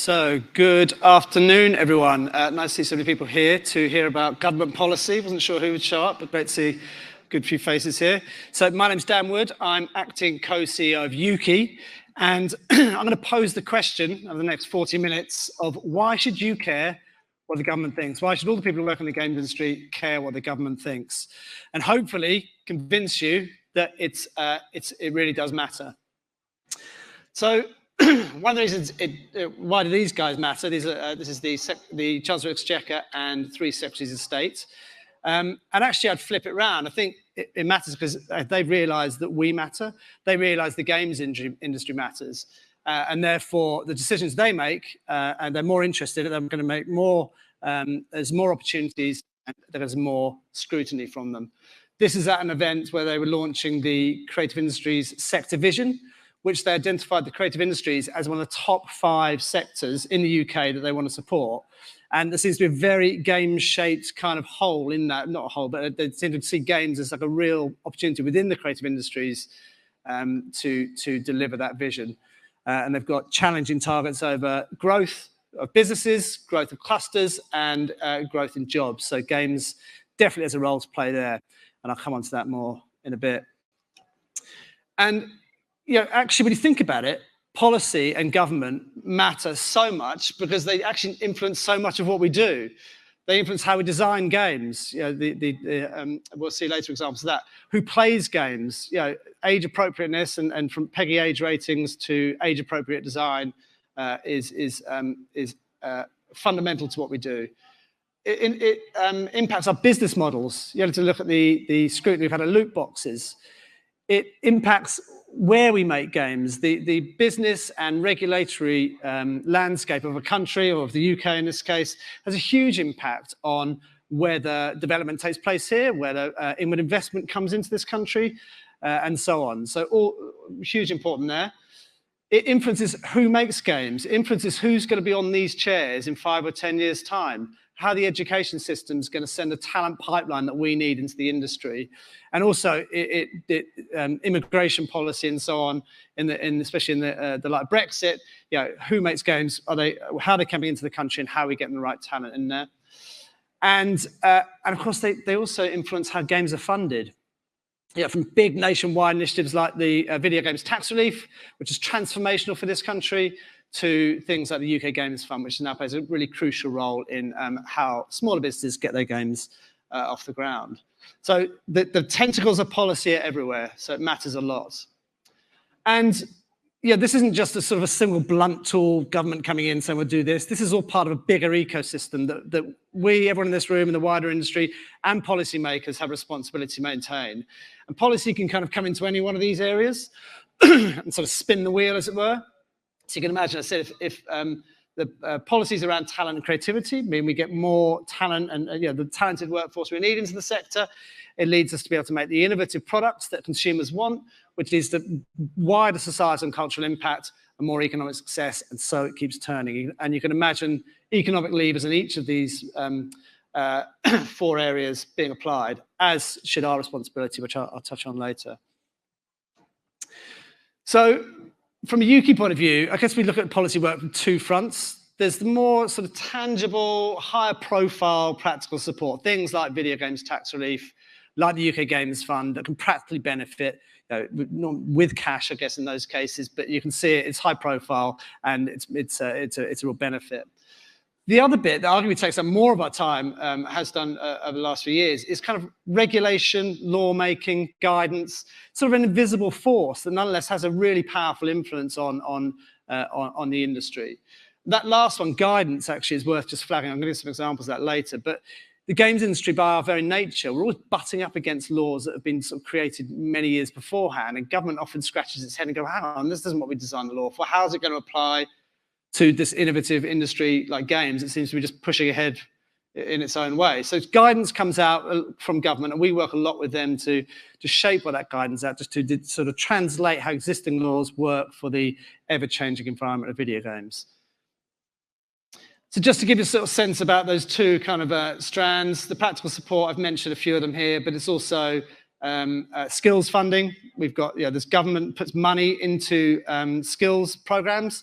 So, good afternoon, everyone. Nice to see so many people here to hear about government policy. Wasn't sure who would show up, but great to see a good few faces here. So, my name's Dan Wood. I'm acting co-CEO of Ukie, and I'm going to pose the question over the next 40 minutes of why should you care what the government thinks? Why should all the people who work in the games industry care what the government thinks? And hopefully convince you that it really does matter. So, one of the reasons why do these guys matter? This is the Chancellor of Exchequer and 3 Secretaries of State. And actually, I'd flip it around. I think it matters because they've realised that we matter. They realise the games industry matters. And therefore, the decisions they make, and they're more interested, they're going to make more, there's more opportunities, and there's more scrutiny from them. This is at an event where they were launching the Creative Industries Sector Vision, which they identified the creative industries as one of the top 5 sectors in the UK that they want to support. And there seems to be a very game-shaped kind of hole in that, not a hole, but they seem to see games as like a real opportunity within the creative industries to deliver that vision. And they've got challenging targets over growth of businesses, growth of clusters, and growth in jobs. So games definitely has a role to play there. And I'll come on to that more in a bit. And actually, when you think about it, policy and government matter so much because they actually influence so much of what we do. They influence how we design games. We'll see later examples of that. Who plays games? Age appropriateness and from PEGI age ratings to age appropriate design is fundamental to what we do. It impacts our business models. You have to look at the scrutiny we've had of loot boxes. It impacts where we make games, the business and regulatory landscape of a country, or of the UK in this case, has a huge impact on whether development takes place here, whether inward investment comes into this country, and so on. So all huge important there. It influences who makes games. It influences who's going to be on these chairs in 5 or 10 years' time, how the education system is going to send a talent pipeline that we need into the industry. And also immigration policy and so on, especially in the light of Brexit, who makes games, how are they coming into the country and how are we getting the right talent in there. And of course, they also influence how games are funded. From big nationwide initiatives like the Video Games Tax Relief, which is transformational for this country, to things like the UK Games Fund, which now plays a really crucial role in how smaller businesses get their games off the ground. So the tentacles of policy are everywhere, so it matters a lot. And this isn't just a sort of a single blunt tool, government coming in saying we'll do this. This is all part of a bigger ecosystem that we, everyone in this room, and the wider industry, and policymakers have responsibility to maintain. And policy can kind of come into any one of these areas and sort of spin the wheel, as it were. So you can imagine, I said, if the policies around talent and creativity mean we get more talent and the talented workforce we need into the sector, it leads us to be able to make the innovative products that consumers want, which leads to wider societal and cultural impact and more economic success, and so it keeps turning. And you can imagine economic levers in each of these 4 areas being applied, as should our responsibility, which I'll touch on later. So, from a Ukie point of view, I guess we look at policy work from 2 fronts. There's the more sort of tangible, higher profile, practical support, things like video games tax relief, like the UK Games Fund, that can practically benefit with cash, I guess, in those cases, but you can see it's high profile and it's a real benefit. The other bit that arguably takes up more of our time, has done over the last few years, is kind of regulation, lawmaking, guidance, sort of an invisible force that nonetheless has a really powerful influence on the industry. That last one, guidance, actually is worth just flagging. I'm going to give some examples of that later. But the games industry, by our very nature, we're always butting up against laws that have been sort of created many years beforehand, and government often scratches its head and go, hang on, this isn't what we designed the law for. How is it going to apply to this innovative industry like games? It seems to be just pushing ahead in its own way. So guidance comes out from government, and we work a lot with them to shape what that guidance out, just to sort of translate how existing laws work for the ever-changing environment of video games. So just to give you a sort of sense about those 2 kind of strands, the practical support, I've mentioned a few of them here, but it's also skills funding. We've got, this government puts money into skills programs.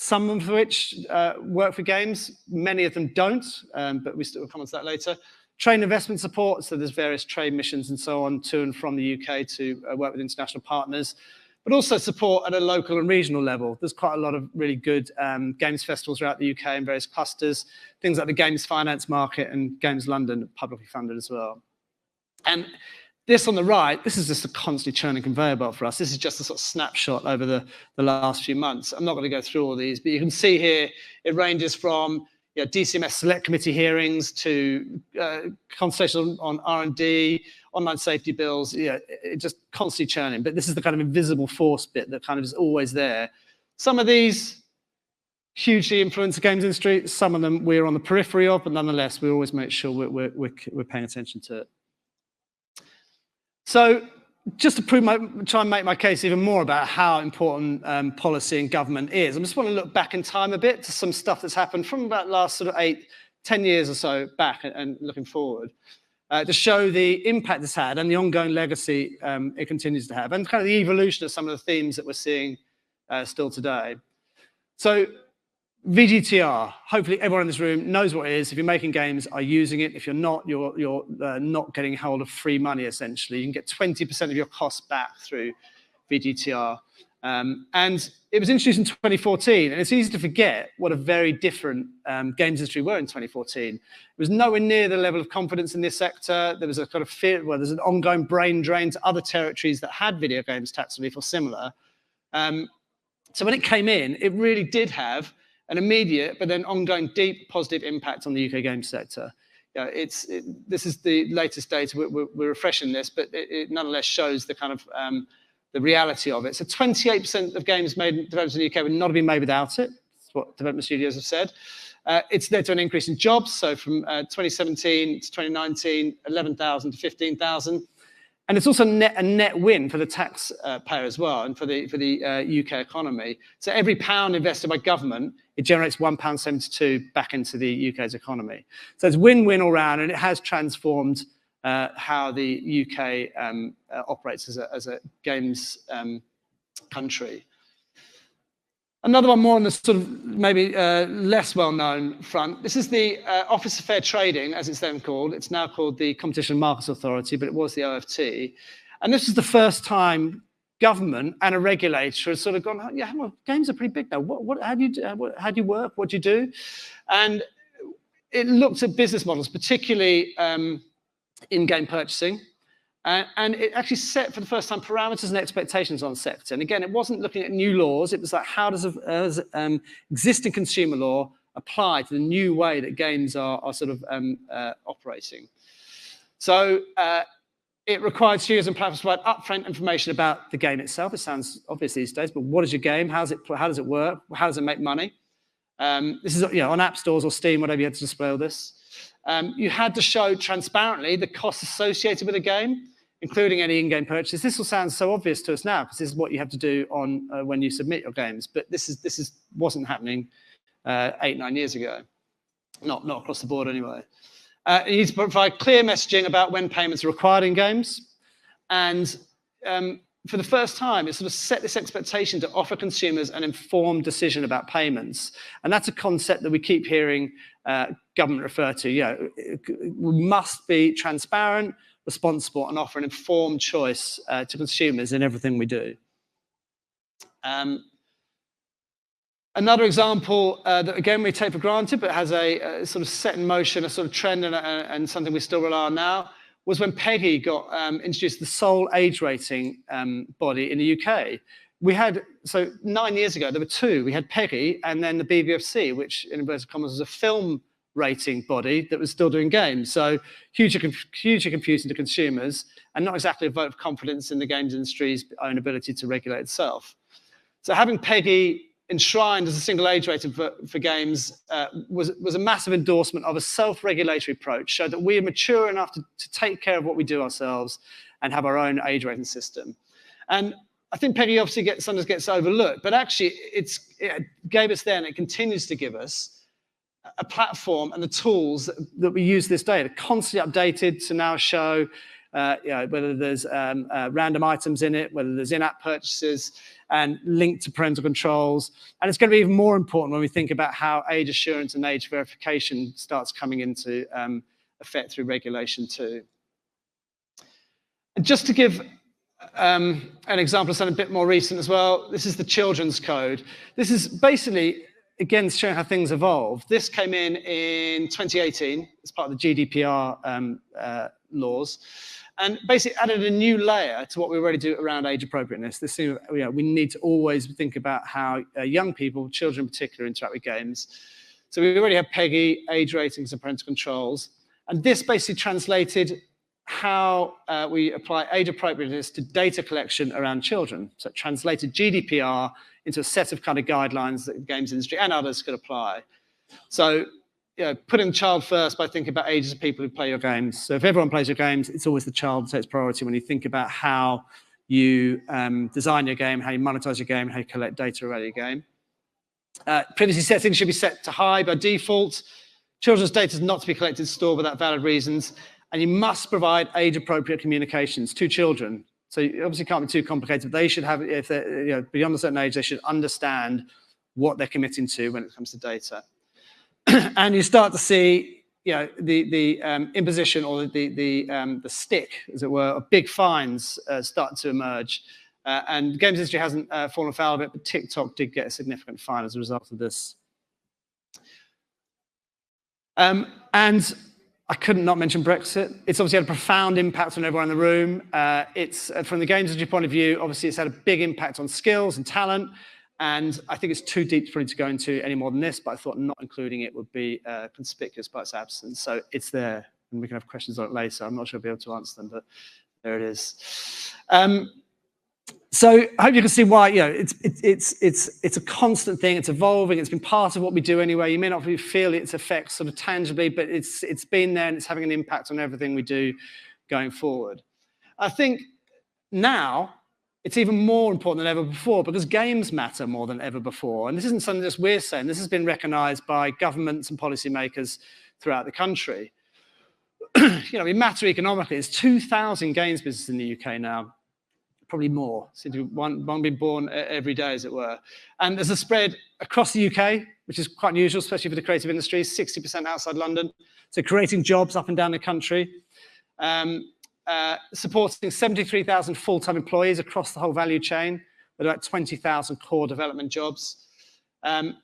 some of which work for games, many of them don't, but we still will come on to that later. Trade investment support, so there's various trade missions and so on to and from the UK to work with international partners, but also support at a local and regional level. There's quite a lot of really good games festivals throughout the UK and various clusters, things like the Games Finance Market and Games London, publicly funded as well. And this on the right, this is just a constantly churning conveyor belt for us. This is just a sort of snapshot over the last few months. I'm not going to go through all these, but you can see here it ranges from DCMS select committee hearings to consultation on R&D, online safety bills, it just constantly churning. But this is the kind of invisible force bit that kind of is always there. Some of these hugely influence the games industry. Some of them we're on the periphery of, but nonetheless, we always make sure we're paying attention to it. So just to try and make my case even more about how important policy and government is, I just want to look back in time a bit to some stuff that's happened from about last sort of 10 years or so back and looking forward to show the impact it's had and the ongoing legacy it continues to have and kind of the evolution of some of the themes that we're seeing still today. So BDTR, hopefully everyone in this room knows what it is. If you're making games, are using it. If you're not, you're not getting hold of free money, essentially. You can get 20% of your costs back through BDTR. And it was introduced in 2014, and it's easy to forget what a very different games industry were in 2014. It was nowhere near the level of confidence in this sector. There was a kind of fear, well, there's an ongoing brain drain to other territories that had video games tax relief or similar. So when it came in, it really did have an immediate, but then ongoing deep positive impact on the UK games sector. This is the latest data, we're refreshing this, but it nonetheless shows the kind of the reality of it. So 28% of games developed in the UK would not have been made without it. That's what development studios have said. It's led to an increase in jobs. So from 2017 to 2019, 11,000 to 15,000. And it's also a net win for the taxpayer as well and for the UK economy. So every pound invested by government, it generates £1.72 back into the UK's economy. So it's win-win all round, and it has transformed how the UK operates as a games country. Another one more on the sort of maybe less well-known front. This is the Office of Fair Trading, as it's then called. It's now called the Competition and Markets Authority, but it was the OFT. And this is the first time government and a regulator has sort of gone, yeah, well, games are pretty big now. How do you work? What do you do? And it looked at business models, particularly in-game purchasing. And it actually set, for the first time, parameters and expectations on the sector. And again, it wasn't looking at new laws. It was like, how does existing consumer law apply to the new way that games are sort of operating? So it required studios and platforms to provide upfront information about the game itself. It sounds obvious these days, but what is your game? How does it work? How does it make money? This is on app stores or Steam, whatever, you had to display all this. You had to show transparently the costs associated with a game, including any in-game purchases. This will sound so obvious to us now because this is what you have to do when you submit your games. But this wasn't happening 8-9 years ago, not across the board anyway. You need to provide clear messaging about when payments are required in games, and for the first time, it sort of set this expectation to offer consumers an informed decision about payments. And that's a concept that we keep hearing government refer to. We must be transparent, responsible, and offer an informed choice to consumers in everything we do. Another example that, again, we take for granted, but has a sort of set in motion, a sort of trend and something we still rely on now, was when PEGI got introduced, the sole age rating body in the UK. We had, so 9 years ago, there were two. We had PEGI and then the BBFC, which in inverted commas was a film rating body that was still doing games. So hugely confusing to consumers and not exactly a vote of confidence in the games industry's own ability to regulate itself. So having PEGI enshrined as a single age rating for games was a massive endorsement of a self-regulatory approach, showed that we are mature enough to take care of what we do ourselves and have our own age rating system. And I think PEGI obviously sometimes gets overlooked, but actually it gave us then, it continues to give us a platform and the tools that we use this day. They're constantly updated to now show whether there's random items in it, whether there's in-app purchases, and linked to parental controls. And it's going to be even more important when we think about how age assurance and age verification starts coming into effect through regulation too. And just to give an example of something a bit more recent as well, this is the Children's Code. This is basically, again, showing how things evolve. This came in 2018 as part of the GDPR laws, and basically added a new layer to what we already do around age appropriateness. This thing, we need to always think about how young people, children in particular, interact with games. So we already have PEGI, age ratings, and parental controls. And this basically translated how we apply age appropriateness to data collection around children. So it translated GDPR into a set of kind of guidelines that the games industry and others could apply. So putting the child first by thinking about ages of people who play your games. So if everyone plays your games, it's always the child that takes priority when you think about how you design your game, how you monetize your game, how you collect data around your game. Privacy settings should be set to high by default. Children's data is not to be collected and stored without valid reasons. And you must provide age-appropriate communications to children. So you obviously can't be too complicated. They should have, if they're beyond a certain age, they should understand what they're committing to when it comes to data. And you start to see, the imposition or the stick, as it were, of big fines start to emerge. And the games industry hasn't fallen foul of it, but TikTok did get a significant fine as a result of this. And I couldn't not mention Brexit. It's obviously had a profound impact on everyone in the room. It's from the games industry point of view, obviously it's had a big impact on skills and talent. And I think it's too deep for me to go into any more than this, but I thought not including it would be conspicuous by its absence. So it's there, and we can have questions on it later. I'm not sure I'll be able to answer them, but there it is. So I hope you can see why, it's a constant thing. It's evolving. It's been part of what we do anyway. You may not feel its effects sort of tangibly, but it's been there and it's having an impact on everything we do going forward. I think now it's even more important than ever before because games matter more than ever before. And this isn't something that we're saying. This has been recognized by governments and policymakers throughout the country. We matter economically. There's 2,000 games businesses in the UK now. Probably more, seems to be one being born every day, as it were. And there's a spread across the UK, which is quite unusual, especially for the creative industry, 60% outside London. So creating jobs up and down the country, supporting 73,000 full-time employees across the whole value chain, with about 20,000 core development jobs. And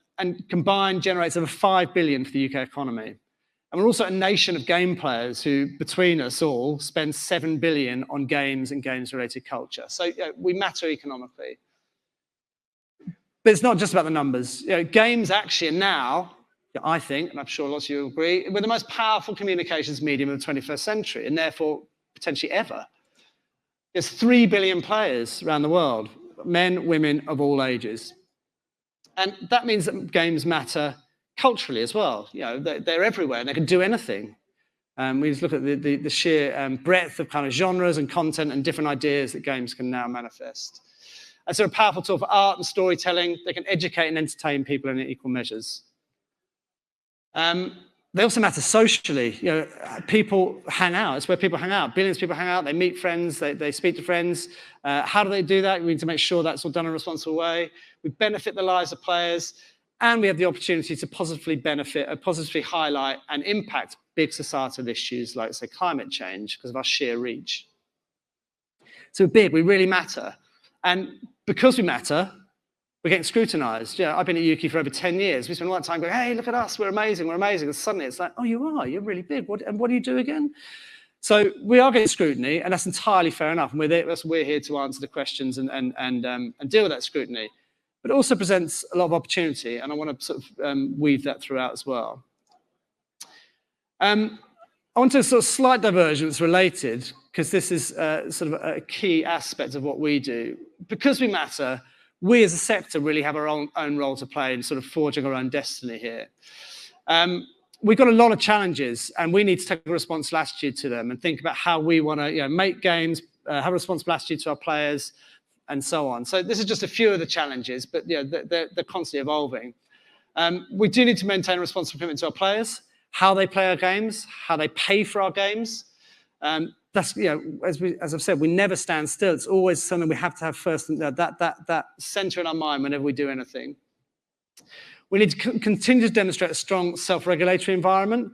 combined generates over 5 billion for the UK economy. And we're also a nation of game players who, between us all, spend 7 billion on games and games-related culture. So we matter economically. But it's not just about the numbers. Games actually are now, I think, and I'm sure lots of you agree, we're the most powerful communications medium of the 21st century, and therefore potentially ever. There's 3 billion players around the world, men, women of all ages. And that means that games matter culturally as well. They're everywhere and they can do anything. We just look at the sheer breadth of kind of genres and content and different ideas that games can now manifest. And so a powerful tool for art and storytelling. They can educate and entertain people in equal measures. They also matter socially. People hang out. It's where people hang out. Billions of people hang out. They meet friends. They speak to friends. How do they do that? We need to make sure that's all done in a responsible way. We benefit the lives of players. And we have the opportunity to positively benefit, positively highlight and impact big societal issues like, say, climate change because of our sheer reach. So we're big, we really matter. And because we matter, we're getting scrutinized. I've been at Ukie for over 10 years. We spend a lot of time going, hey, look at us, we're amazing, we're amazing. And suddenly it's like, oh, you are, you're really big. And what do you do again? So we are getting scrutiny, and that's entirely fair enough. And we're here to answer the questions and deal with that scrutiny. But it also presents a lot of opportunity, and I want to sort of weave that throughout as well. I want to sort of slight divergence related, because this is sort of a key aspect of what we do. Because we matter, we as a sector really have our own role to play in sort of forging our own destiny here. We've got a lot of challenges, and we need to take a responsible attitude to them and think about how we want to make games, have a responsible attitude to our players, and so on. So this is just a few of the challenges, but they're constantly evolving. We do need to maintain a responsible commitment to our players, how they play our games, how they pay for our games. that's, as I've said, we never stand still. It's always something we have to have first, that center in our mind whenever we do anything. We need to continue to demonstrate a strong self-regulatory environment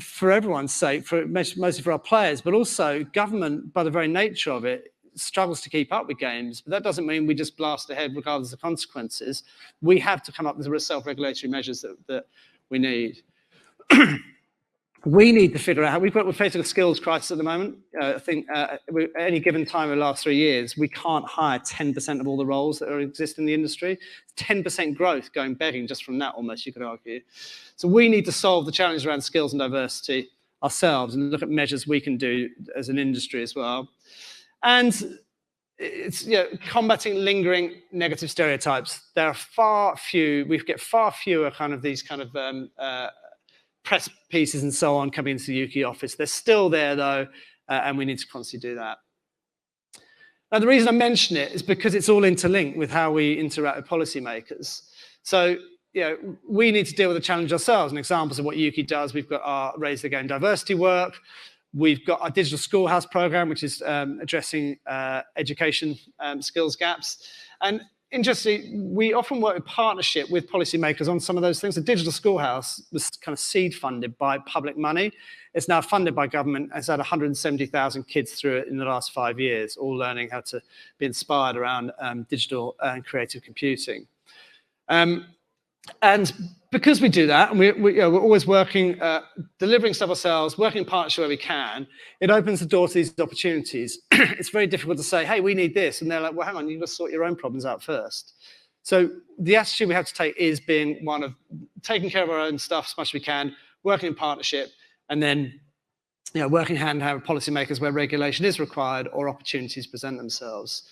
for everyone's sake, mostly for our players, but also government, by the very nature of it, struggles to keep up with games. But that doesn't mean we just blast ahead regardless of consequences. We have to come up with the self-regulatory measures that we need. We need to figure out how we're facing a skills crisis at the moment. I think at any given time in the last 3 years, we can't hire 10% of all the roles that exist in the industry. 10% growth going begging just from that, almost, you could argue. So we need to solve the challenge around skills and diversity ourselves and look at measures we can do as an industry as well. And it's combating lingering negative stereotypes. There are we get far fewer these press pieces and so on coming into the Ukie office. They're still there though, and we need to constantly do that. Now, the reason I mention it is because it's all interlinked with how we interact with policymakers. So, we need to deal with the challenge ourselves. And examples of what Ukie does, we've got our Raise the Game diversity work. We've got our digital schoolhouse program, which is addressing education skills gaps. And interestingly, we often work in partnership with policymakers on some of those things. The digital schoolhouse was kind of seed funded by public money. It's now funded by government. It's had 170,000 kids through it in the last 5 years, all learning how to be inspired around digital and creative computing. And because we do that, and we're always working, delivering stuff ourselves, working in partnership where we can, it opens the door to these opportunities. It's very difficult to say, hey, we need this. And they're like, well, hang on, you've got to sort your own problems out first. So the attitude we have to take is being one of taking care of our own stuff as much as we can, working in partnership, and then working hand in hand with policymakers where regulation is required or opportunities present themselves.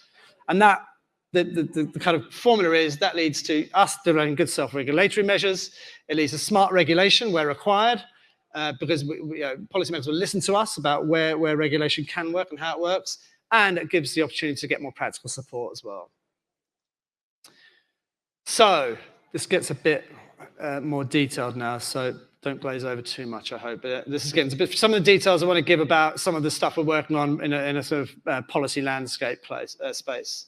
And that the kind of formula is that leads to us developing good self-regulatory measures. It leads to smart regulation where required, because policymakers will listen to us about where regulation can work and how it works, and it gives the opportunity to get more practical support as well. So this gets a bit more detailed now, so don't glaze over too much, I hope. But this is getting a bit, some of the details I want to give about some of the stuff we're working on in a sort of policy landscape space.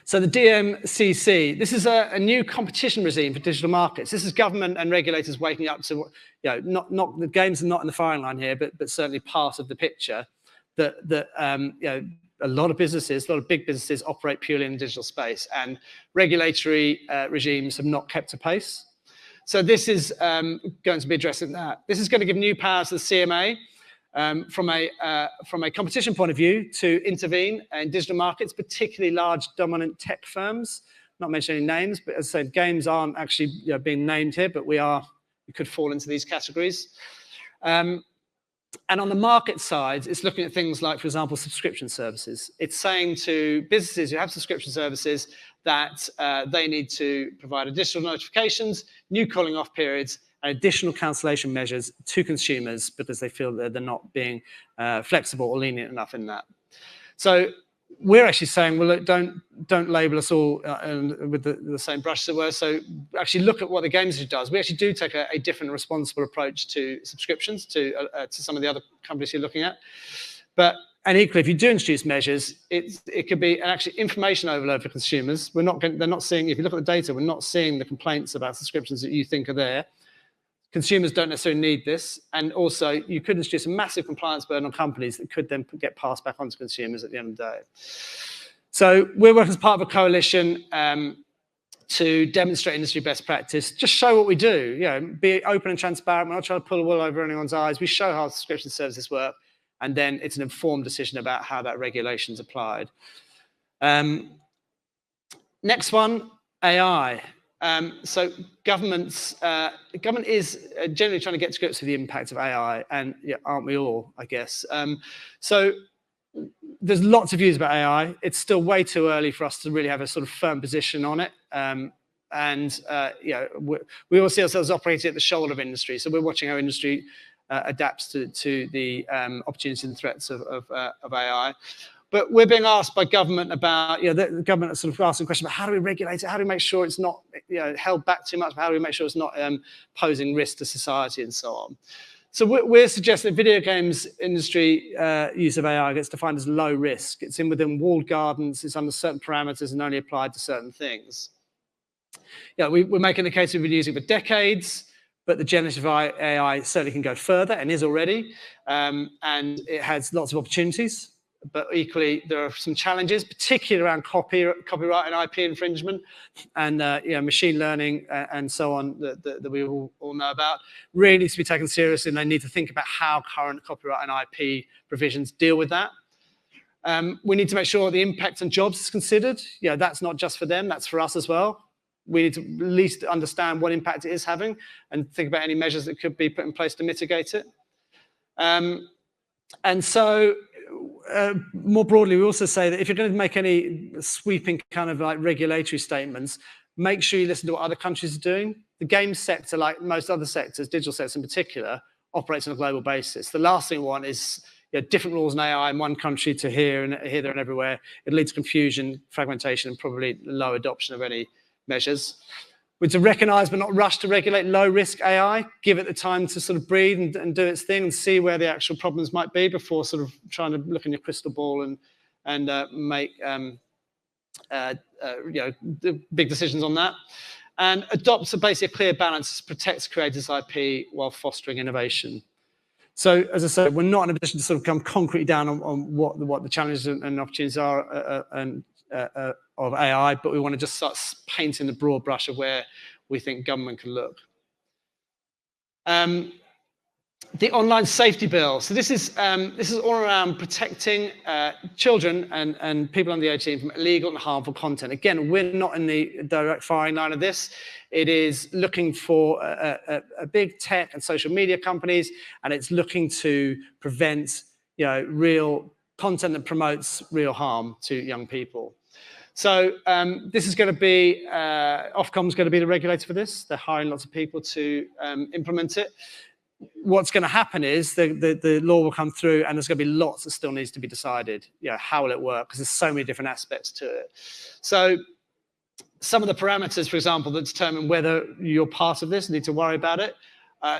So the DMCC, this is a new competition regime for digital markets. This is government and regulators waking up to, not the games are not in the firing line here, but certainly part of the picture that a lot of businesses, a lot of big businesses operate purely in the digital space, and regulatory regimes have not kept pace. So this is going to be addressing that. This is going to give new powers to the CMA from a competition point of view to intervene in digital markets, particularly large dominant tech firms. Not mentioning names, but as I said, games aren't actually being named here, but we could fall into these categories. And on the market side, it's looking at things like, for example, subscription services. It's saying to businesses who have subscription services that they need to provide additional notifications, new calling off periods, and additional cancellation measures to consumers because they feel that they're not being flexible or lenient enough in that. So we're actually saying, well, look, don't label us all with the same brush, as it were. So actually look at what the games industry does. We actually do take a different responsible approach to subscriptions to some of the other companies you're looking at. And equally, if you do introduce measures, it could be an actually information overload for consumers. They're not seeing, if you look at the data, we're not seeing the complaints about subscriptions that you think are there. Consumers don't necessarily need this. And also, you could introduce a massive compliance burden on companies that could then get passed back on to consumers at the end of the day. So we're working as part of a coalition to demonstrate industry best practice, just show what we do, be open and transparent. We're not trying to pull the wool over anyone's eyes. We show how subscription services work, and then it's an informed decision about how that regulation is applied. Next one, AI. So government is generally trying to get to grips with the impact of AI, and aren't we all, I guess. So there's lots of views about AI. It's still way too early for us to really have a sort of firm position on it. We all see ourselves operating at the shoulder of industry. So we're watching how industry adapts to the opportunities and threats of AI. But we're being asked by government about, the government is sort of asking questions about how do we regulate it? How do we make sure it's not held back too much? How do we make sure it's not posing risk to society and so on? So we're suggesting that video games industry use of AI gets defined as low risk. It's within walled gardens, it's under certain parameters and only applied to certain things. Yeah, we're making the case we've been using it for decades, but the generative AI certainly can go further and is already, and it has lots of opportunities. But equally, there are some challenges, particularly around copyright and IP infringement, and machine learning and so on that we all know about. Really needs to be taken seriously, and they need to think about how current copyright and IP provisions deal with that. We need to make sure the impact on jobs is considered. That's not just for them; that's for us as well. We need to at least understand what impact it is having and think about any measures that could be put in place to mitigate it. And so, more broadly, we also say that if you're going to make any sweeping kind of like regulatory statements, make sure you listen to what other countries are doing. The game sector, like most other sectors, digital sectors in particular, operates on a global basis. The last thing we want is different rules in AI in one country to here, there, and everywhere. It leads to confusion, fragmentation, and probably low adoption of any measures. We're to recognise but not rush to regulate low-risk AI, give it the time to sort of breathe and do its thing and see where the actual problems might be before sort of trying to look in your crystal ball and make big decisions on that. And adopts basically a clear balance, protects creators' IP while fostering innovation. So, as I said, we're not in a position to sort of come concretely down on what the challenges and opportunities are of AI, but we want to just start painting the broad brush of where we think government can look. The online safety bill. So this is all around protecting children and people under the 18 from illegal and harmful content. Again, we're not in the direct firing line of this. It is looking for a big tech and social media companies, and it's looking to prevent real content that promotes real harm to young people. So this is going to be, Ofcom's going to be the regulator for this. They're hiring lots of people to implement it. What's going to happen is the law will come through and there's going to be lots that still needs to be decided. How will it work? Because there's so many different aspects to it. So some of the parameters, for example, that determine whether you're part of this, need to worry about it,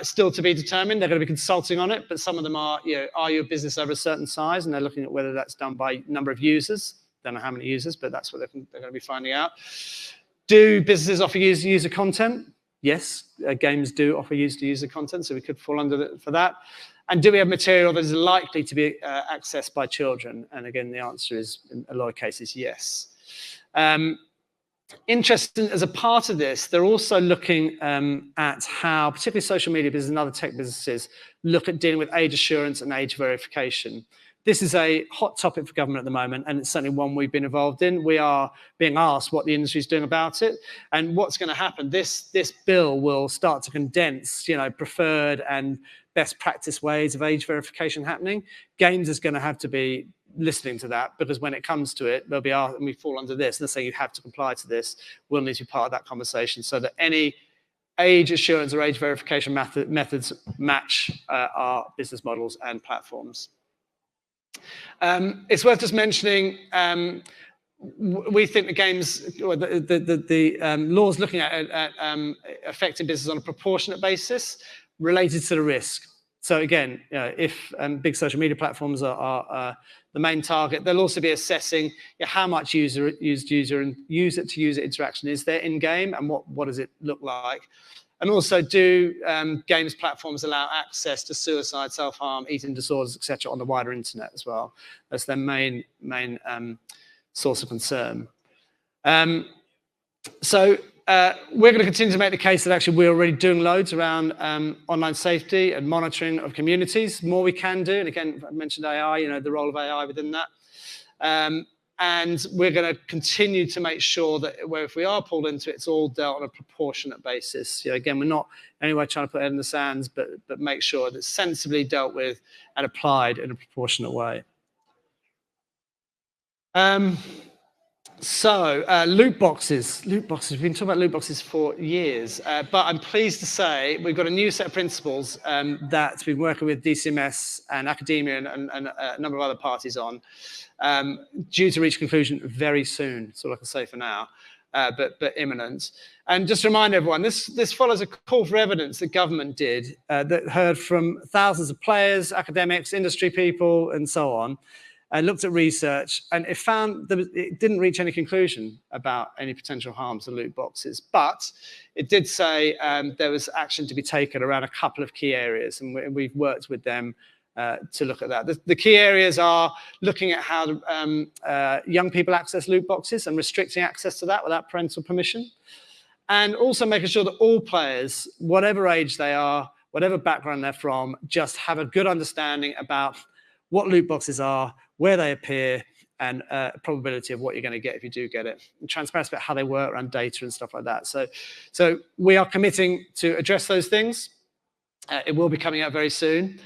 still to be determined. They're going to be consulting on it, but some of them are you a business over a certain size? And they're looking at whether that's done by number of users. Don't know how many users, but that's what they're going to be finding out. Do businesses offer user content? Yes, games do offer user content, so we could fall under for that. And do we have material that is likely to be accessed by children? And again, the answer is, in a lot of cases, yes. Interesting, as a part of this, they're also looking at how, particularly social media businesses and other tech businesses, look at dealing with age assurance and age verification. This is a hot topic for government at the moment, and it's certainly one we've been involved in. We are being asked what the industry is doing about it, and what's going to happen. This bill will start to condense, preferred and best practice ways of age verification happening. Games is going to have to be listening to that, because when it comes to it, they'll be asked, and we fall under this, and they're saying you have to comply to this. We'll need to be part of that conversation so that any age assurance or age verification methods match our business models and platforms. It's worth just mentioning, we think the games, or the laws looking at affecting business on a proportionate basis related to the risk. So again, if big social media platforms are the main target, they'll also be assessing how much user-to-user interaction is there in-game, and what does it look like. And also, do games platforms allow access to suicide, self-harm, eating disorders, etc., on the wider internet as well? That's their main source of concern. So we're going to continue to make the case that actually we're already doing loads around online safety and monitoring of communities. More we can do, and again, I mentioned AI, the role of AI within that. And we're going to continue to make sure that if we are pulled into it, it's all dealt on a proportionate basis. Again, we're not anyway trying to put it in the sands, but make sure that it's sensibly dealt with and applied in a proportionate way. Loot boxes. We've been talking about loot boxes for years, but I'm pleased to say we've got a new set of principles that we've been working with DCMS and academia and a number of other parties on, due to reach conclusion very soon. That's all I can say for now. but imminent. And just to remind everyone, this follows a call for evidence the government did that heard from thousands of players, academics, industry people, and so on, and looked at research, and it found that it didn't reach any conclusion about any potential harms to loot boxes. But it did say there was action to be taken around a couple of key areas, and we've worked with them to look at that. The key areas are looking at how young people access loot boxes and restricting access to that without parental permission, and also making sure that all players, whatever age they are, whatever background they're from, just have a good understanding about what loot boxes are, where they appear, and probability of what you're going to get if you do get it, and transparency about how they work around data and stuff like that. So we are committing to address those things. It will be coming out very soon.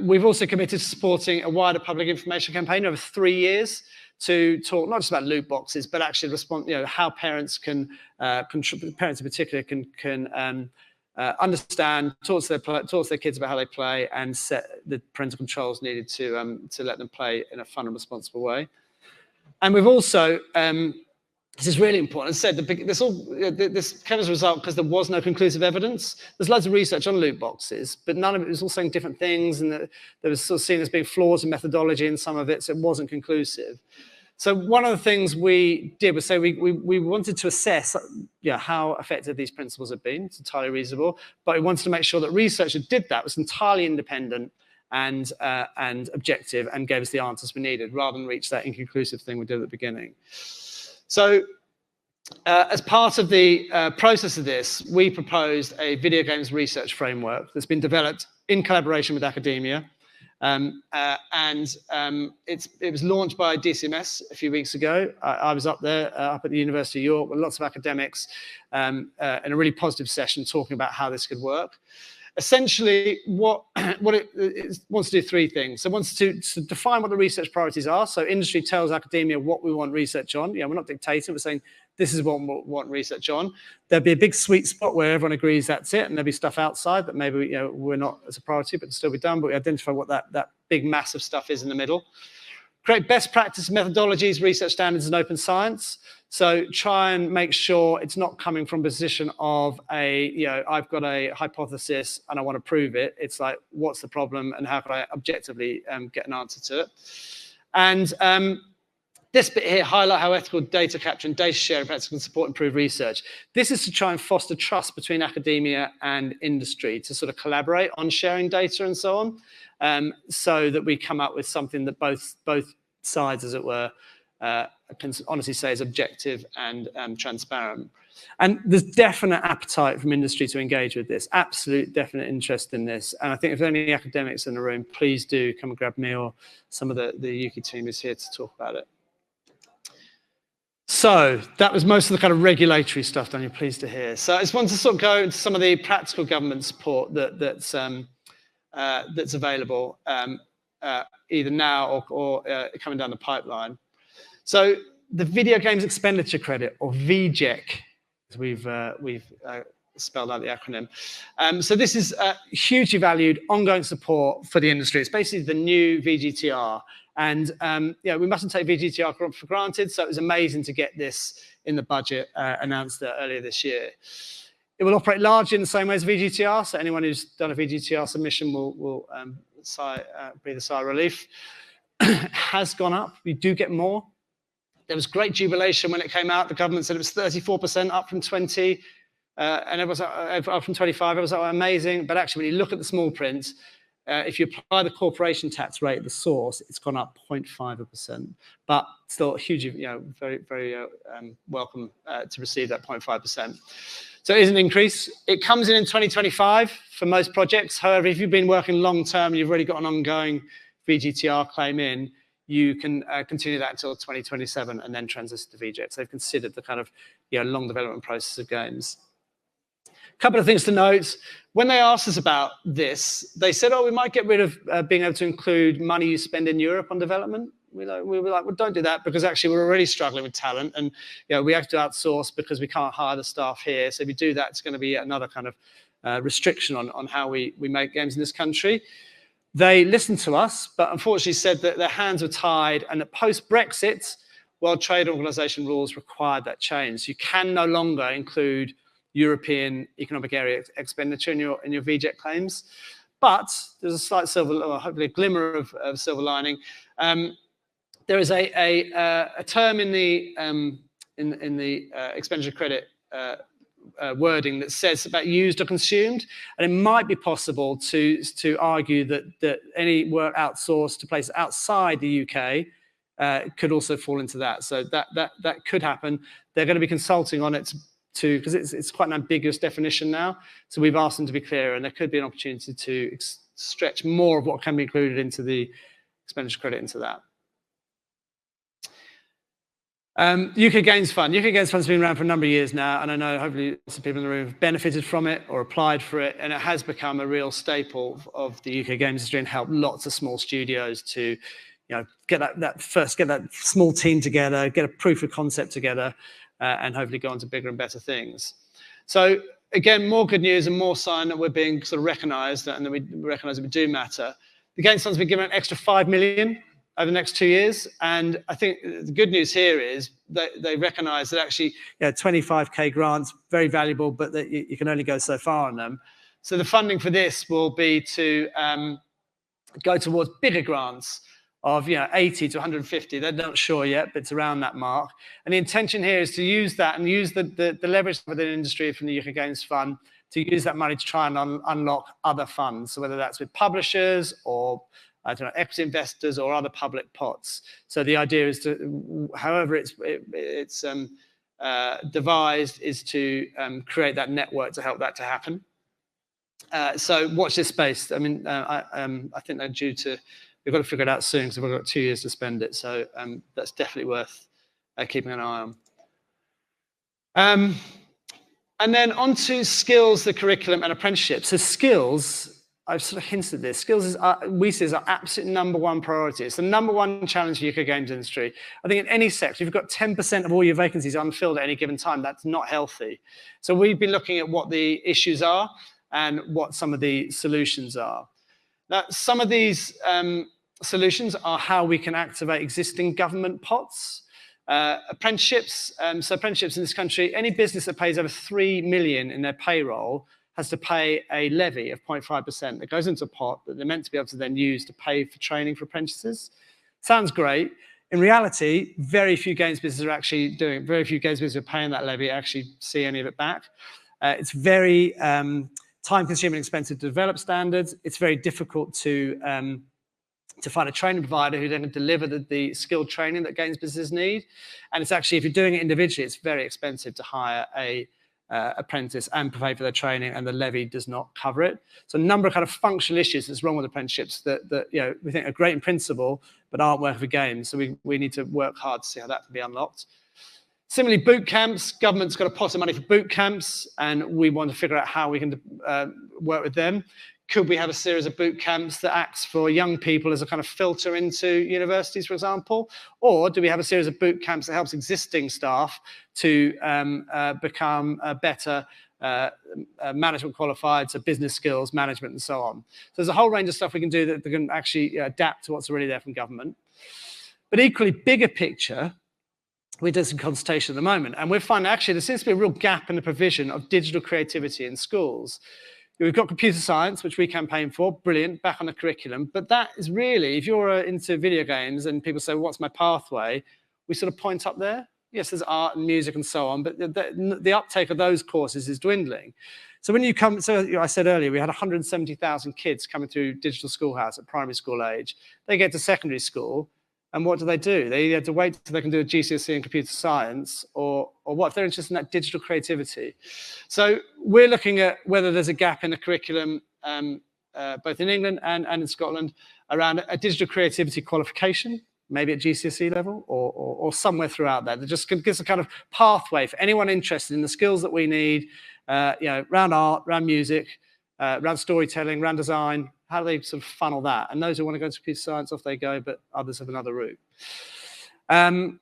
We've also committed to supporting a wider public information campaign over 3 years to talk not just about loot boxes, but actually respond, how parents can, parents in particular, can understand, talk to their kids about how they play, and set the parental controls needed to let them play in a fun and responsible way. And we've also, this is really important, as I said, this came as a result because there was no conclusive evidence. There's loads of research on loot boxes, but none of it was all saying different things, and there was sort of seen as being flaws in methodology in some of it, so it wasn't conclusive. So one of the things we did was say we wanted to assess how effective these principles have been. It's entirely reasonable, but we wanted to make sure that research that did that was entirely independent and objective, and gave us the answers we needed, rather than reach that inconclusive thing we did at the beginning. So as part of the process of this, we proposed a video games research framework that's been developed in collaboration with academia. It was launched by DCMS a few weeks ago. I was up there, up at the University of York, with lots of academics in a really positive session talking about how this could work. Essentially, what it wants to do 3 things. So it wants to define what the research priorities are. So industry tells academia what we want research on. We're not dictating, we're saying this is what we want research on. There'll be a big sweet spot where everyone agrees that's it, and there'll be stuff outside that maybe we're not as a priority, but still be done. But we identify what that big massive stuff is in the middle. Create best practice methodologies, research standards, and open science. So try and make sure it's not coming from a position of I've got a hypothesis and I want to prove it. It's like, what's the problem and how can I objectively get an answer to it? And this bit here highlight how ethical data capture and data sharing practices can support improved research. This is to try and foster trust between academia and industry to sort of collaborate on sharing data and so on, so that we come up with something that both sides, as it were, can honestly say is objective and transparent. And there's definite appetite from industry to engage with this, absolute definite interest in this. And I think if there are any academics in the room, please do come and grab me, or some of the Ukie team is here to talk about it. So that was most of the kind of regulatory stuff, Daniel, pleased to hear. So I just wanted to sort of go into some of the practical government support that's available either now or coming down the pipeline. So the Video Games Expenditure Credit, or VGEC, as we've spelled out the acronym. So this is hugely valued, ongoing support for the industry. It's basically the new VGTR. And we mustn't take VGTR for granted, so it was amazing to get this in the budget announced earlier this year. It will operate largely in the same way as VGTR, so anyone who's done a VGTR submission will breathe a sigh of relief. Has gone up, we do get more. There was great jubilation when it came out. The government said it was 34% up from 20, and it was up from 25. It was amazing, but actually when you look at the small print, if you apply the corporation tax rate at the source, it's gone up 0.5%, but still hugely, very, very welcome to receive that 0.5%. So it is an increase. It comes in 2025 for most projects. However, if you've been working long term and you've already got an ongoing VGTR claim in, you can continue that until 2027 and then transition to VGEC. So they've considered the kind of long development process of games. A couple of things to note. When they asked us about this, they said, we might get rid of being able to include money you spend in Europe on development. We were like, well, don't do that, because actually we're already struggling with talent, and we have to outsource because we can't hire the staff here. So if you do that, it's going to be another kind of restriction on how we make games in this country. They listened to us, but unfortunately said that their hands were tied, and that post-Brexit, World Trade Organization rules required that change. You can no longer include European Economic Area expenditure in your VJET claims. But there's a slight hopefully a glimmer of silver lining. There is a term in the expenditure credit wording that says about used or consumed, and it might be possible to argue that any work outsourced to places outside the UK could also fall into that. So that could happen. They're going to be consulting on it because it's quite an ambiguous definition now. So we've asked them to be clearer, and there could be an opportunity to stretch more of what can be included into the expenditure credit into that. UK Games Fund. UK Games Fund's been around for a number of years now, and I know hopefully some people in the room have benefited from it or applied for it, and it has become a real staple of the UK games industry and helped lots of small studios to, get that small team together, get a proof of concept together, and hopefully go on to bigger and better things. So again, more good news and more sign that we're being sort of recognised, and that we recognise that we do matter. The Games Fund's been given an extra $5 million over the next 2 years, and I think the good news here is that they recognise that actually 25k grants, very valuable, but that you can only go so far on them. So the funding for this will be to go towards bigger grants of 80 to 150. They're not sure yet, but it's around that mark. And the intention here is to use that and use the leverage within the industry from the UK Games Fund to use that money to try and unlock other funds. So whether that's with publishers or equity investors or other public pots. So the idea is to, however it's devised, is to create that network to help that to happen. So watch this space. I mean, I think they're due to. We've got to figure it out soon because we've got 2 years to spend it. So that's definitely worth keeping an eye on. And then on to skills, the curriculum, and apprenticeships. So skills. I've sort of hinted at this. Skills we see as our absolute #1 priority. It's the #1 challenge for the UK games industry. I think in any sector, if you've got 10% of all your vacancies unfilled at any given time, that's not healthy. So we've been looking at what the issues are and what some of the solutions are. Now, some of these solutions are how we can activate existing government pots. Apprenticeships. So apprenticeships in this country, any business that pays over 3 million in their payroll has to pay a levy of 0.5% that goes into a pot that they're meant to be able to then use to pay for training for apprentices. Sounds great. In reality, very few games businesses are actually doing, very few games businesses are paying that levy, actually see any of it back. It's very time-consuming and expensive to develop standards. It's very difficult to find a training provider who then can deliver the skilled training that games businesses need. And it's actually, if you're doing it individually, it's very expensive to hire a apprentice and pay for their training, and the levy does not cover it. So a number of kind of functional issues that's wrong with apprenticeships that we think are great in principle, but aren't working for games. So we need to work hard to see how that can be unlocked. Similarly, boot camps. Government's got a pot of money for boot camps, and we want to figure out how we can work with them. Could we have a series of boot camps that acts for young people as a kind of filter into universities, for example? Or do we have a series of boot camps that helps existing staff to become better management qualified, so business skills, management, and so on? So there's a whole range of stuff we can do that can actually adapt to what's already there from government. But equally, bigger picture, we did some consultation at the moment, and we're finding actually there seems to be a real gap in the provision of digital creativity in schools. We've got computer science, which we campaign for, brilliant, back on the curriculum. But that is really, if you're into video games and people say, what's my pathway? We sort of point up there. Yes, there's art and music and so on, but the uptake of those courses is dwindling. So when you come, so I said earlier, we had 170,000 kids coming through Digital Schoolhouse at primary school age. They get to secondary school, and what do? They have to wait until they can do a GCSE in computer science, or what if they're interested in that digital creativity? So we're looking at whether there's a gap in the curriculum, both in England and in Scotland, around a digital creativity qualification, maybe at GCSE level or somewhere throughout that. That just gives a kind of pathway for anyone interested in the skills that we need, around art, around music, around storytelling, around design. How do they sort of funnel that? And those who want to go into computer science, off they go, but others have another route. Another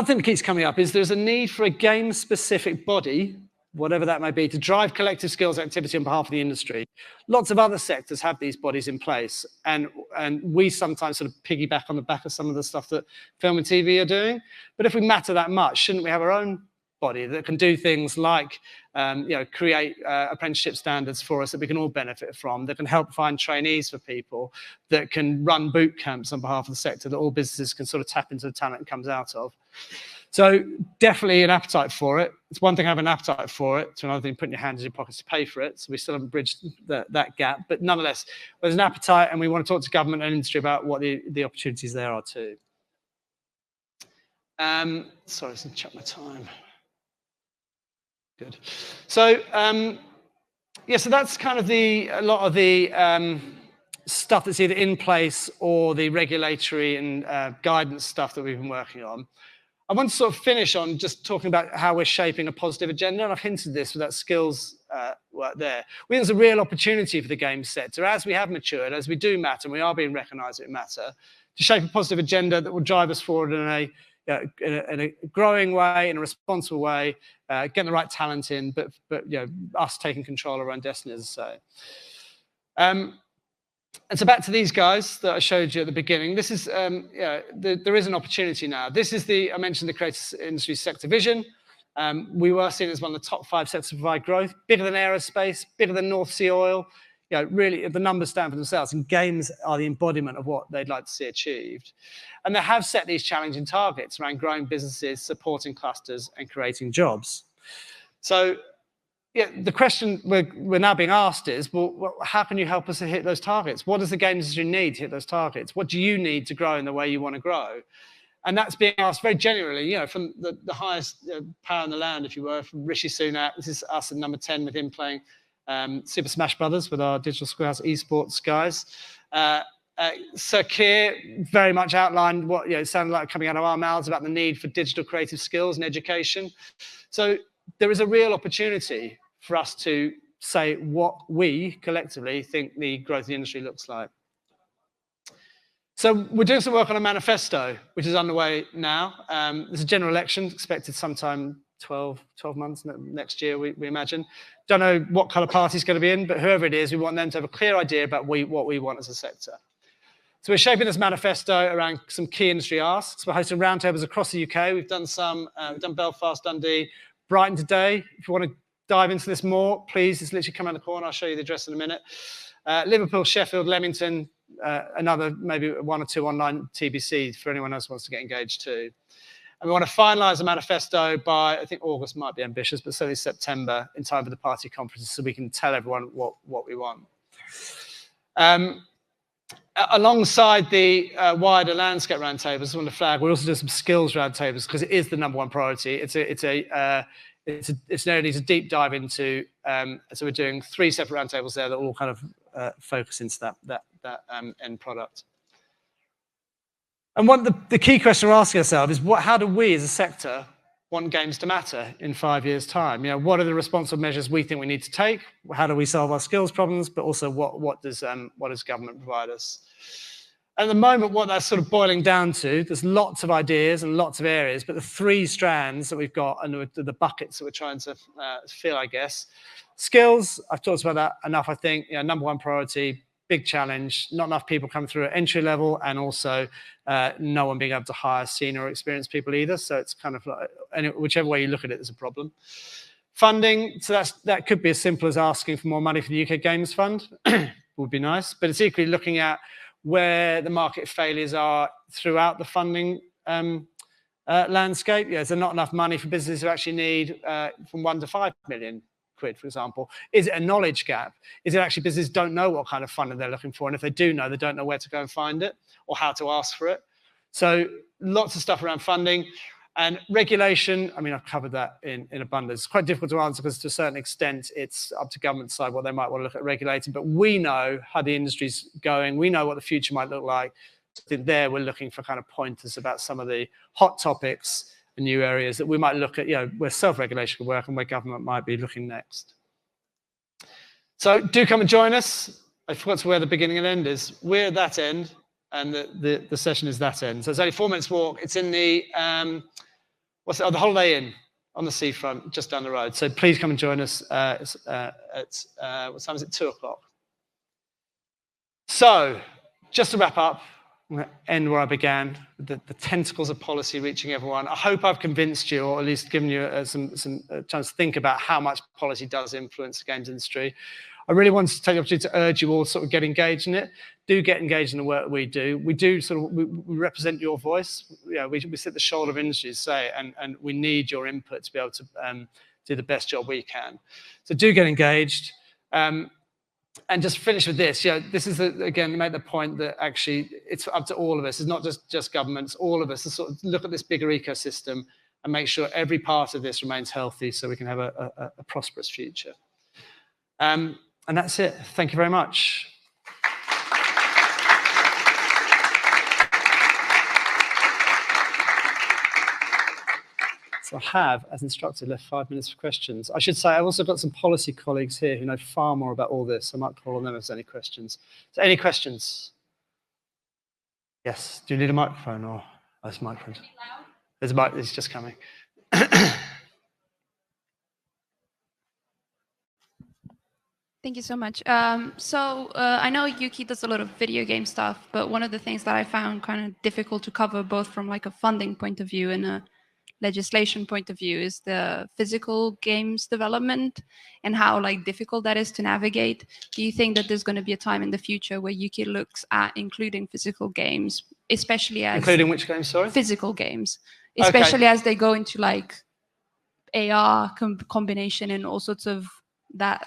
thing that keeps coming up is there's a need for a game-specific body whatever that may be, to drive collective skills activity on behalf of the industry. Lots of other sectors have these bodies in place, and we sometimes sort of piggyback on the back of some of the stuff that film and TV are doing. But if we matter that much, shouldn't we have our own body that can do things like create apprenticeship standards for us that we can all benefit from, that can help find trainees for people, that can run boot camps on behalf of the sector that all businesses can sort of tap into the talent that comes out of. So definitely an appetite for it. It's one thing having an appetite for it, it's another thing putting your hands in your pockets to pay for it. So we still haven't bridged that gap. But nonetheless, there's an appetite, and we want to talk to government and industry about what the opportunities there are too. Sorry, let's check my time. Good. So so that's kind of a lot of the stuff that's either in place or the regulatory and guidance stuff that we've been working on. I want to sort of finish on just talking about how we're shaping a positive agenda, and I've hinted this with that skills work there. We think there's a real opportunity for the games sector, as we have matured, as we do matter, and we are being recognised that we matter, to shape a positive agenda that will drive us forward in a growing way, in a responsible way, getting the right talent in, but us taking control of our own destiny, as I say. And so back to these guys that I showed you at the beginning. This is, there is an opportunity now. This is I mentioned the creative industry sector vision. We were seen as one of the top 5 sectors to provide growth, bigger than aerospace, bigger than North Sea oil. Really, the numbers stand for themselves, and games are the embodiment of what they'd like to see achieved. And they have set these challenging targets around growing businesses, supporting clusters, and creating jobs. So, the question we're now being asked is, well, how can you help us to hit those targets? What does the games industry need to hit those targets? What do you need to grow in the way you want to grow? And that's being asked very genuinely, from the highest power in the land, if you were, from Rishi Sunak. This is us at number 10 with him playing Super Smash Brothers with our Digital Schoolhouse esports guys. Sir Keir very much outlined what it sounded like coming out of our mouths about the need for digital creative skills and education. So there is a real opportunity for us to say what we collectively think the growth of the industry looks like. So we're doing some work on a manifesto, which is underway now. There's a general election expected sometime 12 months next year, we imagine. Don't know what kind of party's going to be in, but whoever it is, we want them to have a clear idea about what we want as a sector. So we're shaping this manifesto around some key industry asks. We're hosting roundtables across the UK. We've done some, we've done Belfast, Dundee, Brighton today. If you want to dive into this more, please, it's literally come around the corner. I'll show you the address in a minute. Liverpool, Sheffield, Leamington, another maybe 1 or 2 online TBCs for anyone else who wants to get engaged too. And we want to finalise the manifesto by, I think August might be ambitious, but certainly September, in time for the party conferences, so we can tell everyone what we want. Alongside the wider landscape roundtables, I want to flag, we're also doing some skills roundtables because it is the #1 priority. It's an area to deep dive into. So we're doing 3 separate roundtables there that all kind of focus into that end product. And one of the key question we're asking ourselves is, how do we as a sector want games to matter in 5 years' time? What are the responsible measures we think we need to take? How do we solve our skills problems? But also, what does government provide us? At the moment, what that's sort of boiling down to, there's lots of ideas and lots of areas, but the 3 strands that we've got and the buckets that we're trying to fill, I guess. Skills, I've talked about that enough, I think. #1 priority, big challenge, not enough people coming through at entry level, and also no one being able to hire senior or experienced people either. So it's kind of like, whichever way you look at it, there's a problem. Funding, so that could be as simple as asking for more money for the UK Games Fund, would be nice, but it's equally looking at where the market failures are throughout the funding landscape. Is there not enough money for businesses who actually need from 1 to 5 million quid, for example? Is it a knowledge gap? Is it actually businesses don't know what kind of funding they're looking for? And if they do know, they don't know where to go and find it or how to ask for it. So lots of stuff around funding. And regulation, I mean, I've covered that in abundance. It's quite difficult to answer because to a certain extent, it's up to government to decide what they might want to look at regulating. But we know how the industry's going. We know what the future might look like. So there, we're looking for kind of pointers about some of the hot topics and new areas that we might look at, where self-regulation could work and where government might be looking next. So do come and join us. I forgot where the beginning and end is. We're at that end, and the session is that end. So it's only 4 minutes walk. It's in the... the Holiday Inn on the seafront, just down the road. So please come and join us at, what time is it? 2 o'clock. So, just to wrap up, I'm going to end where I began, the tentacles of policy reaching everyone. I hope I've convinced you, or at least given you some chance to think about how much policy does influence the games industry. I really wanted to take the opportunity to urge you all to sort of get engaged in it. Do get engaged in the work we do. We do sort of, we represent your voice. We sit at the shoulder of industries, say, and we need your input to be able to do the best job we can. So do get engaged. And just finish with this. This is, again, make the point that actually it's up to all of us. It's not just governments, all of us to sort of look at this bigger ecosystem and make sure every part of this remains healthy so we can have a prosperous future. And that's it. Thank you very much. So I have, as instructed, left 5 minutes for questions. I should say I've also got some policy colleagues here who know far more about all this. I might call on them if there's any questions. So any questions? Yes. Do you need a microphone or there's a microphone? There's a mic. It's just coming. Thank you so much. I know Ukie does a lot of video game stuff, but one of the things that I found kind of difficult to cover, both from like a funding point of view and a legislation point of view, is the physical games development and how like difficult that is to navigate. Do you think that there's going to be a time in the future where Ukie looks at including physical games, especially as including which games? Sorry, physical games, especially as they go into like AR combination and all sorts of that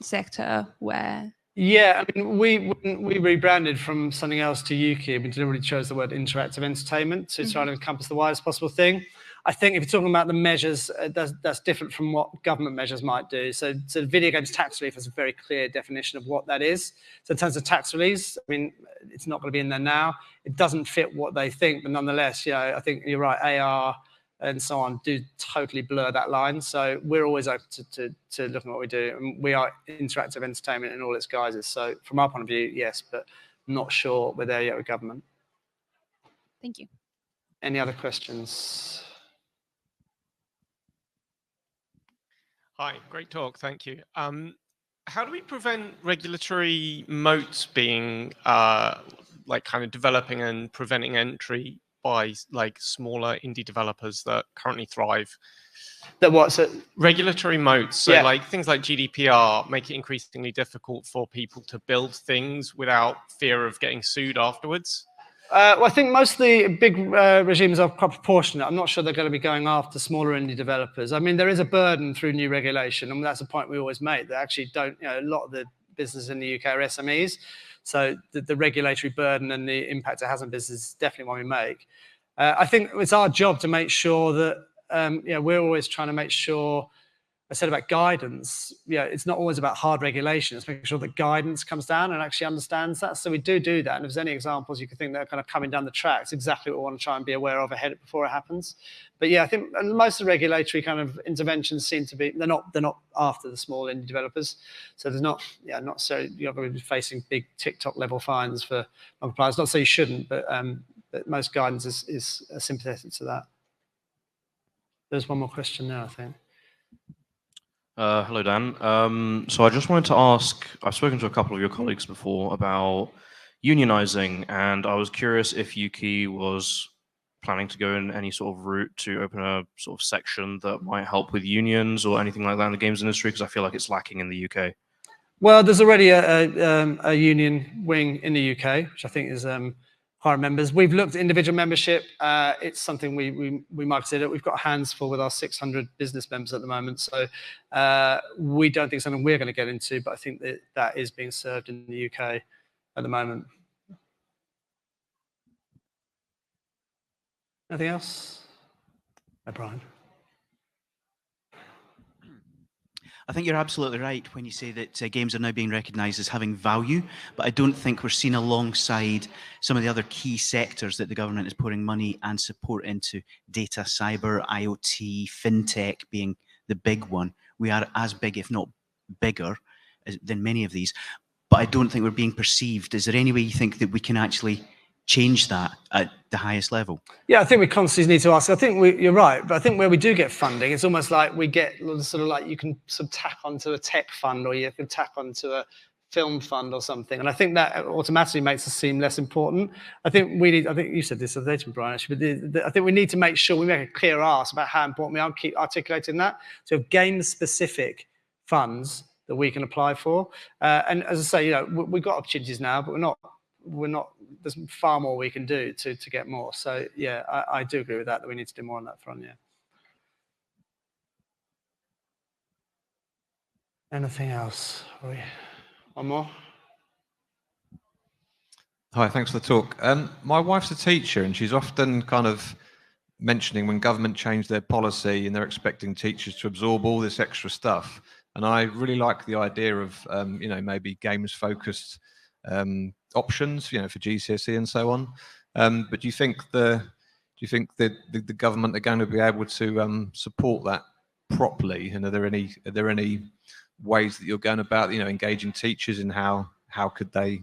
sector where? Yeah, I mean, we rebranded from something else to Ukie. We deliberately chose the word interactive entertainment to try to encompass the widest possible thing. I think if you're talking about the measures, that's different from what government measures might do. So video games tax relief has a very clear definition of what that is. So in terms of tax relief, I mean, it's not going to be in there now. It doesn't fit what they think, but nonetheless, I think you're right, AR and so on do totally blur that line. So we're always open to looking at what we do. And we are interactive entertainment in all its guises. So from our point of view, yes, but not sure we're there yet with government. Thank you. Any other questions? Hi, great talk, thank you. How do we prevent regulatory moats being like kind of developing and preventing entry by like smaller indie developers that currently thrive? That what? So regulatory moats. So like things like GDPR make it increasingly difficult for people to build things without fear of getting sued afterwards. Well, I think most of the big regimes are quite proportionate. I'm not sure they're going to be going after smaller indie developers. I mean, there is a burden through new regulation, and that's a point we always make. They actually don't, a lot of the businesses in the UK are SMEs, so the regulatory burden and the impact it has on business is definitely one we make. I think it's our job to make sure that, we're always trying to make sure, I said about guidance, it's not always about hard regulation. It's making sure that guidance comes down and actually understands that. So we do that. And if there's any examples you can think that are kind of coming down the track, it's exactly what we want to try and be aware of ahead before it happens. But I think most of the regulatory kind of interventions seem to be, they're not after the small indie developers. So there's not so you're not going to be facing big TikTok level fines for non-compliance. Not to say you shouldn't, but most guidance is sympathetic to that. There's one more question now, I think. Hello, Dan. So I just wanted to ask, I've spoken to a couple of your colleagues before about unionizing, and I was curious if Ukie was planning to go in any sort of route to open a sort of section that might help with unions or anything like that in the games industry, because I feel like it's lacking in the UK. Well, there's already a union wing in the UK, which I think is higher members. We've looked at individual membership. It's something we might consider. We've got hands full with our 600 business members at the moment. So we don't think it's something we're going to get into, but I think that is being served in the UK at the moment. Anything else? Brian. I think you're absolutely right when you say that games are now being recognised as having value, but I don't think we're seen alongside some of the other key sectors that the government is pouring money and support into: data, cyber, IoT, fintech being the big one. We are as big, if not bigger, than many of these, but I don't think we're being perceived. Is there any way you think that we can actually change that at the highest level? Yeah, I think we constantly need to ask. I think you're right, but I think where we do get funding, it's almost like we get sort of like you can sort of tack onto a tech fund, or you can tack onto a film fund or something, and I think that automatically makes us seem less important. I think we need. I think you said this other day to me, Brian, actually, but I think we need to make sure we make a clear ask about how important we are. Keep articulating that. So game-specific funds that we can apply for, and as I say, you know, we've got opportunities now, but we're not. There's far more we can do to get more. So yeah, I do agree with that we need to do more on that front. Yeah. Anything else? One more. Hi, thanks for the talk. My wife's a teacher, and she's often kind of mentioning when government changed their policy and they're expecting teachers to absorb all this extra stuff. And I really like the idea of you know, maybe games-focused options, you know, for GCSE and so on. But do you think the government are going to be able to support that properly? And are there any ways that you're going about, you know, engaging teachers in how could they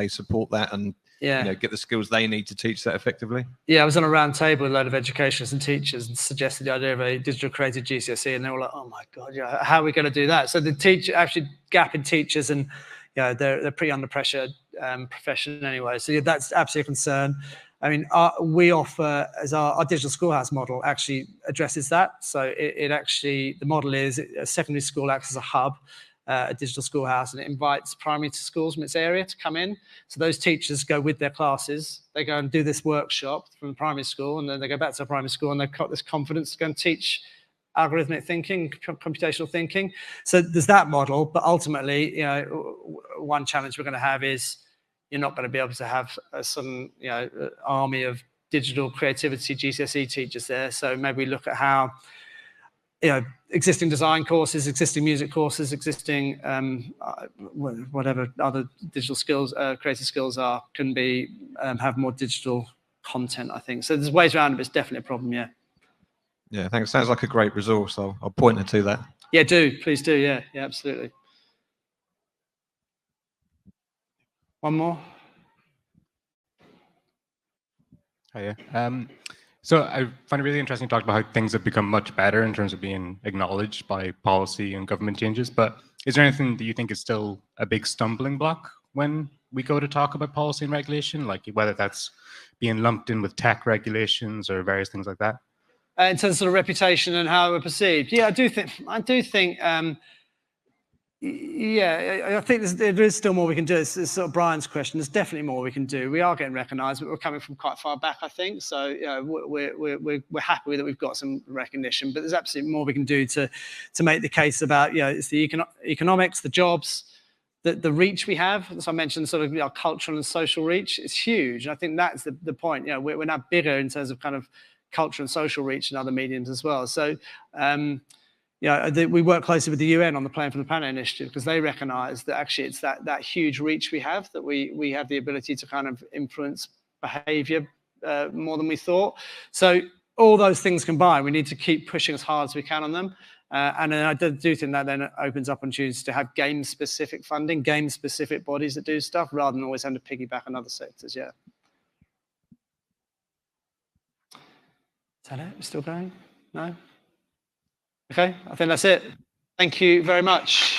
support that and you know, get the skills they need to teach that effectively? Yeah, I was on a round table with a load of educators and teachers and suggested the idea of a digital created GCSE, and they were like, "Oh my God, yeah, how are we going to do that?" So the gap in teachers, and you know, they're pretty under pressure profession anyway. So yeah, that's absolutely a concern. I mean, we offer, as our digital schoolhouse model actually addresses that. So it actually, the model is a secondary school acts as a hub, a digital schoolhouse, and it invites primary schools from its area to come in. So those teachers go with their classes, they go and do this workshop from the primary school, and then they go back to the primary school and they've got this confidence to go and teach algorithmic thinking, computational thinking. So there's that model, but ultimately, you know, one challenge we're going to have is you're not going to be able to have some, you know, army of digital creativity GCSE teachers there. So maybe we look at how, you know, existing design courses, existing music courses, existing whatever other digital skills, creative skills can be have more digital content, I think. So there's ways around it, but it's definitely a problem, yeah. Yeah, thanks. Sounds like a great resource. I'll point her to that. Yeah, please do. Yeah, absolutely. One more. Hiya. So I find it really interesting to talk about how things have become much better in terms of being acknowledged by policy and government changes. But is there anything that you think is still a big stumbling block when we go to talk about policy and regulation, like whether that's being lumped in with tech regulations or various things like that? In terms of sort of reputation and how we're perceived, yeah, I do think. Yeah, I think there is still more we can do. It's sort of Brian's question. There's definitely more we can do. We are getting recognised, but we're coming from quite far back, I think. So, you know, we're happy that we've got some recognition, but there's absolutely more we can do to make the case about, you know, it's the economics, the jobs, the reach we have. As I mentioned, sort of our cultural and social reach is huge. And I think that's the point. You know, we're now bigger in terms of kind of culture and social reach and other mediums as well. So, yeah, we work closely with the UN on the Playing from the Planet initiative because they recognise that actually it's that huge reach we have, that we have the ability to kind of influence behaviour more than we thought. So all those things combined, we need to keep pushing as hard as we can on them. And then I do think that then opens up opportunities to have game-specific funding, game-specific bodies that do stuff, rather than always having to piggyback on other sectors, yeah. Is that it? We're still going? No? Okay, I think that's it. Thank you very much.